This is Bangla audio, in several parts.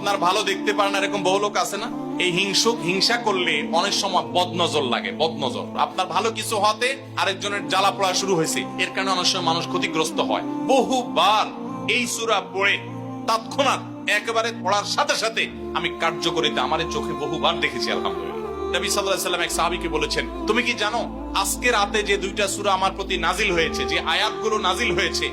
আপনার ভালো দেখতে পারেন এরকম বহু লোক আছে না? এই হিংসা করলে অনেক সময় বদনজর লাগে, বদনজর। আপনার ভালো কিছু হতে আরেকজনের জ্বালা পড়া শুরু হয়েছে, এর কারণে অনেক সময় মানুষ ক্ষতিগ্রস্ত হয়। বহুবার এই সূরা পড়ে তৎক্ষণাৎ একেবারে পড়ার সাথে সাথে আমি কার্যকরিতা আমার চোখে বহুবার দেখেছি, আলহামদুলিল্লাহ। নবী সাল্লাল্লাহু আলাইহি ওয়াসাল্লাম এক সাহাবীকে বলেছেন, তুমি কি জানো আজকে রাতে যে দুইটা সূরা আমার প্রতি নাজিল হয়েছে, যে আয়াতগুলো নাজিল হয়েছে,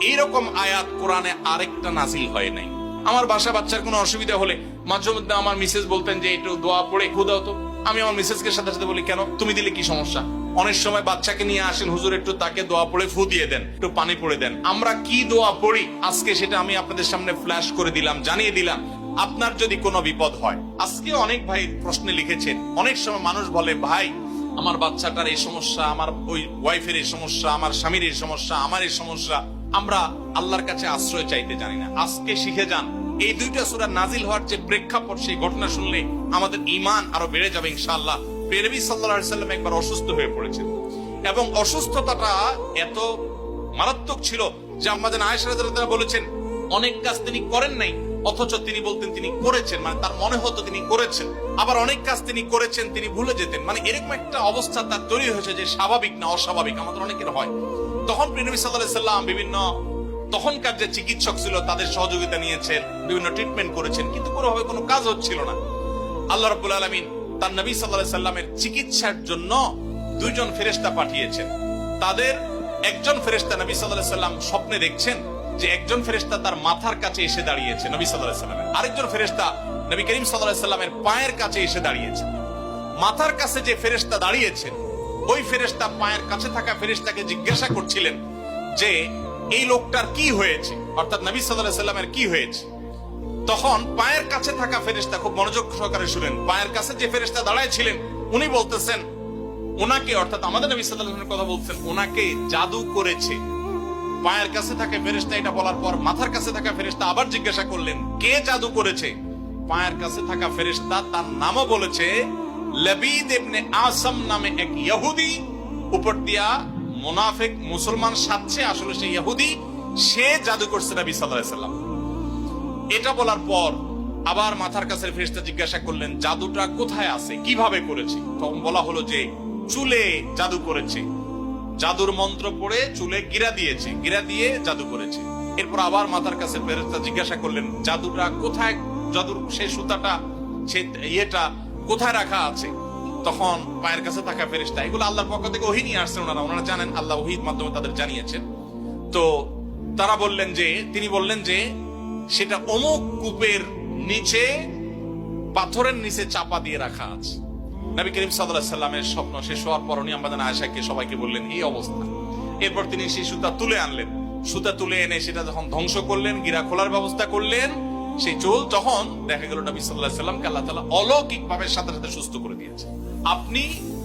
এইরকম আয়াত কোরআনে আরেকটা নাজিল হয় নাই। আমার বাসা বাচ্চার কোনো অসুবিধা হলে মাঝে মধ্যে আমার মিসেস বলতেন যে একটু দোয়া পড়ে খুদাও তো। আমি আমার মিসেসকে সাথে সাথে বলি, কেন, তুমি দিলে কি সমস্যা? অনেক সময় বাচ্চাকে নিয়ে আসেন, হুজুর একটু তাকে দোয়া পড়ে ফু দিয়ে দেন, একটু পানি পড়ে দেন। আমরা কি দোয়া পড়ি আজকে সেটা আমি আপনাদের সামনে ফ্ল্যাশ করে দিলাম, জানিয়ে দিলাম। আপনার যদি কোনো বিপদ হয়, আজকে অনেক ভাই প্রশ্নে লিখেছেন, অনেক সময় মানুষ বলে, ভাই আমার বাচ্চাটার এই সমস্যা, আমার ওই ওয়াইফের এই সমস্যা, আমার স্বামীর এই সমস্যা, আমার এই সমস্যা, আমরা আল্লাহর কাছে আশ্রয় চাইতে জানি না। আজকে শিখে যান, এই দুইটা সূরা নাজিল হওয়ার যে প্রেক্ষাপট, সেই ঘটনা শুনলে আমাদের ঈমান আরো বেড়ে যাবে ইনশাআল্লাহ। নবী সাল্লাল্লাহু আলাইহি ওয়াসাল্লাম একবার অসুস্থ হয়ে পড়েছেন এবং অসুস্থতাটা এত মারাত্মক ছিল যে আমাদের আয়েশা রাদিয়াল্লাহু তাআলা বলেছেন, অনেক কাজ তিনি করেন নাই অথচ তিনি বলতেন তিনি করেছেন, মানে তার মনে হতো তিনি করেছেন। আবার অনেক কাজ তিনি করেছেন তিনি ভুলে যেতেন, মানে এরকম একটা অবস্থা তার তৈরি হয়েছে যে স্বাভাবিক না অস্বাভাবিক, আমাদের অনেকের হয়। তখন নবী সাল্লাল্লাহু আলাইহি ওয়াসাল্লাম বিভিন্ন তখনকার যে চিকিৎসক ছিল তাদের সহযোগিতা নিয়েছেন, বিভিন্ন ট্রিটমেন্ট করেছেন, কিন্তু কোনোভাবে কোনো কাজ হচ্ছিল না। আল্লাহ রাব্বুল আলামিন তার নবী সাল্লাল্লাহু আলাইহি ওয়াসাল্লামের চিকিৎসার জন্য দুইজন ফেরেশতা পাঠিয়েছেন। তাদের একজন ফেরেশতা নবী সাল্লাল্লাহু আলাইহি ওয়াসাল্লাম স্বপ্নে দেখছেন যে একজন ফেরেশতা তার মাথার কাছে এসে দাঁড়িয়েছে নবী সাল্লাল্লাহু আলাইহি ওয়াসাল্লামের, আরেকজন ফেরেশতা নবী করিম সাল্লাল্লাহু আলাইহি ওয়াসাল্লামের পায়ের কাছে এসে দাঁড়িয়েছে। মাথার কাছে যে ফেরেশতা দাঁড়িয়েছেন, ওই ফেরেশতা পায়ের কাছে থাকা ফেরেশতাকে জিজ্ঞাসা করছিলেন যে এই লোকটার কি হয়েছে, অর্থাৎ নবী সাল্লাল্লাহু আলাইহি ওয়াসাল্লামের কি হয়েছে। তখন পায়ের কাছে থাকা ফেরেশতা খুব মনোযোগ সহকারে শুনেন, পায়ের কাছে যে ফেরেশতা দাঁড়ায় ছিলেন উনি বলতেছেন, ওনাকে, অর্থাৎ আমাদের নবী সাল্লাল্লাহু আলাইহি ওয়াসাল্লামের কথা বলছেন, ওনাকে জাদু করেছে। পায়ের কাছে থাকা ফেরেশতা এটা বলার পর মাথার কাছে থাকা ফেরেশতা আবার জিজ্ঞাসা করলেন, কে জাদু করেছে? পায়ের কাছে থাকা ফেরেশতা তার নামও বলেছে, লবিদ ইবনে আসাম নামে এক ইহুদি, উপর দিয়া মুনাফিক মুসলমান সাজছে, আসলে সে ইহুদি, সে জাদু করছে নবী সাল্লাল্লাহু আলাইহি ওয়াসাল্লাম। এটা বলার পর আবার মাথার কাছে ফেরেশতা জিজ্ঞাসা করলেন, জাদুটা কোথায় আছে, কিভাবে করেছে? তখন বলা হলো যে চুলে জাদু করেছে, জাদুর মন্ত্র পড়ে চুলে গিরা দিয়েছে, গিরা দিয়ে জাদু করেছে। এরপর আবার মাথার কাছে ফেরেশতা জিজ্ঞাসা করলেন, জাদুটা কোথায়, জাদুর সেই সুতাটা, সেই ইয়েটা কোথায় রাখা আছে? তখন পায়ের কাছে থাকা ফেরেশতা, এগুলো আল্লাহর পক্ষ থেকে ওহী নিয়ে আসছেন, ওনারা জানেন, আল্লাহ ওহীর মাধ্যমে তাদের জানিয়েছেন। তো তারা বললেন যে, তিনি বললেন যে সেটা অমুক কূপের নিচে, পাথরের নিচে চাপা দিয়ে রাখা আছে। নবী করিম সাল্লাল্লাহু আলাইহি ওয়াসাল্লামের স্বপ্ন শেষ হওয়ার পর উনি আমাদের আয়েশাকে সবাইকে বললেন এই অবস্থা। এরপর তিনি সেই সুতা তুলে আনলেন, সুতা তুলে এনে সেটা যখন ধ্বংস করলেন, গিরা খোলার ব্যবস্থা করলেন, সেই চুল, তখন দেখা গেল নবী সাল্লাল্লাহু আলাইহি ওয়াসাল্লামকে আল্লাহ তাআলা অলৌকিক ভাবে সাথে সাথে সুস্থ করে দিয়েছে। আপনি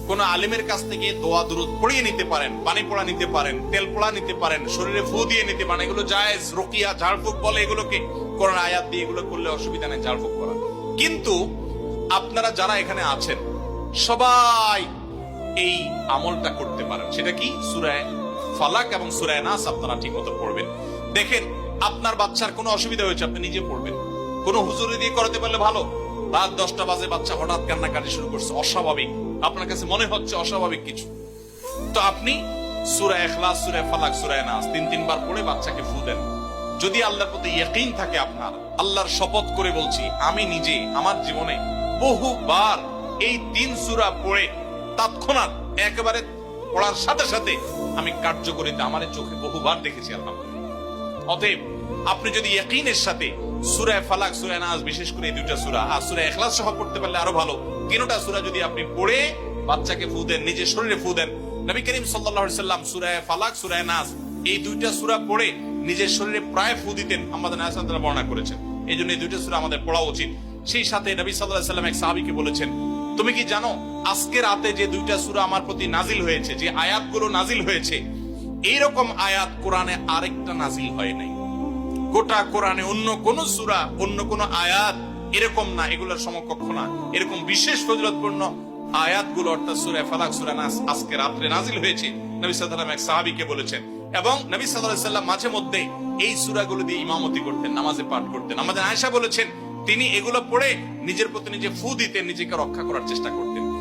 কোন আলিমের কাছ থেকে দোয়া দুরূদ পড়িয়ে নিতে পারেন, পানি পড়া নিতে পারেন, তেল পড়া নিতে পারেন, শরীরে ফু দিয়ে নিতে পারেন, এগুলো জায়েজ। রুকিয়া, ঝাড়ফুঁক বলে এগুলোকে, কোরআন আয়াত দিয়ে এগুলো করলে অসুবিধা নেই ঝাড়ফুঁক করা। কিন্তু আপনারা যারা এখানে আছেন সবাই এই আমলটা করতে পারেন। সেটা কি? সূরা ফালাক এবং সূরা নাস আপনারা ঠিকমতো পড়বেন। দেখেন আপনার বাচ্চার কোনো অসুবিধা হয়েছে, আপনি নিজে পড়বেন। কোনো হুজুরি দিয়ে করাতে পারলে ভালো। রাত 10টা বাজে বাচ্চা হঠাৎ কান্নাকাটি শুরু করছে, অস্বাভাবিক, আপনার কাছে মনে হচ্ছে অস্বাভাবিক কিছু, তো আপনি সূরা ইখলাস, সূরা ফালাক, সূরা নাস 3 বার পড়ে বাচ্চাকে ফু দেন। যদি আল্লাহর প্রতি ইয়াকিন থাকে আপনার, আল্লাহর শপথ করে বলছি, আমি নিজে আমার জীবনে বহুবার এই 3 সূরা পড়ে তৎক্ষণাৎ একেবারে পড়ার সাথে সাথে আমি কার্যকরিতা আমার চোখে বহুবার দেখেছি, আলহামদুলিল্লাহ। অতএব আপনি যদি ইয়াকিনের সাথে সূরা ফালাক, সূরা নাস, বিশেষ করে এই দুইটা সূরা আর সূরা ইখলাস সহ পড়তে পারলে আরো ভালো, তিনটা সূরা যদি আপনি পড়ে বাচ্চাকে ফু দেন, নিজের শরীরে ফু দেন। নবী করিম সাল্লাল্লাহু আলাইহি ওয়াসাল্লাম সূরা ফালাক, সূরা নাস এই দুইটা সূরা পড়ে নিজের শরীরে প্রায় ফু দিতেন, আমাদের আয়েশা রাদিয়াল্লাহু আনহা বর্ণনা করেছেন। এই জন্য এই দুইটা সূরা আমাদের পড়া উচিত। সেই সাথে নবী সাল্লাল্লাহু আলাইহি ওয়াসাল্লাম এক সাহাবীকে বলেছেন, তুমি কি জানো আজকে রাতে যে দুইটা সূরা আমার প্রতি নাজিল হয়েছে, যে আয়াতগুলো নাজিল হয়েছে, এইরকম আয়াত কোরআনে আরেকটা নাজিল হয় নাই। গোটা কোরআনে অন্য কোন সূরা, অন্য কোন আয়াত এরকম না, এগুলোর সমকক্ষ না। এরকম বিশেষ ফজিলতপূর্ণ আয়াতগুলো, অর্থাৎ সূরা ফালাক, সূরা নাস আজকে রাতে নাজিল হয়েছে, নবী সাল্লাল্লাহু আলাইহি ওয়াসাল্লাম এক সাহাবীকে বলেছেন। এবং নবী সাল্লাল্লাহু আলাইহি ওয়াসাল্লাম মাঝে মধ্যে এই সূরাগুলো দিয়ে ইমামতি করতেন, নামাজে পাঠ করতেন। আমাদের আয়েশা বলেছেন, তিনি এগুলো পড়ে নিজের প্রতি নিজে ফু দিতেন, নিজেকে রক্ষা করার চেষ্টা করতেন।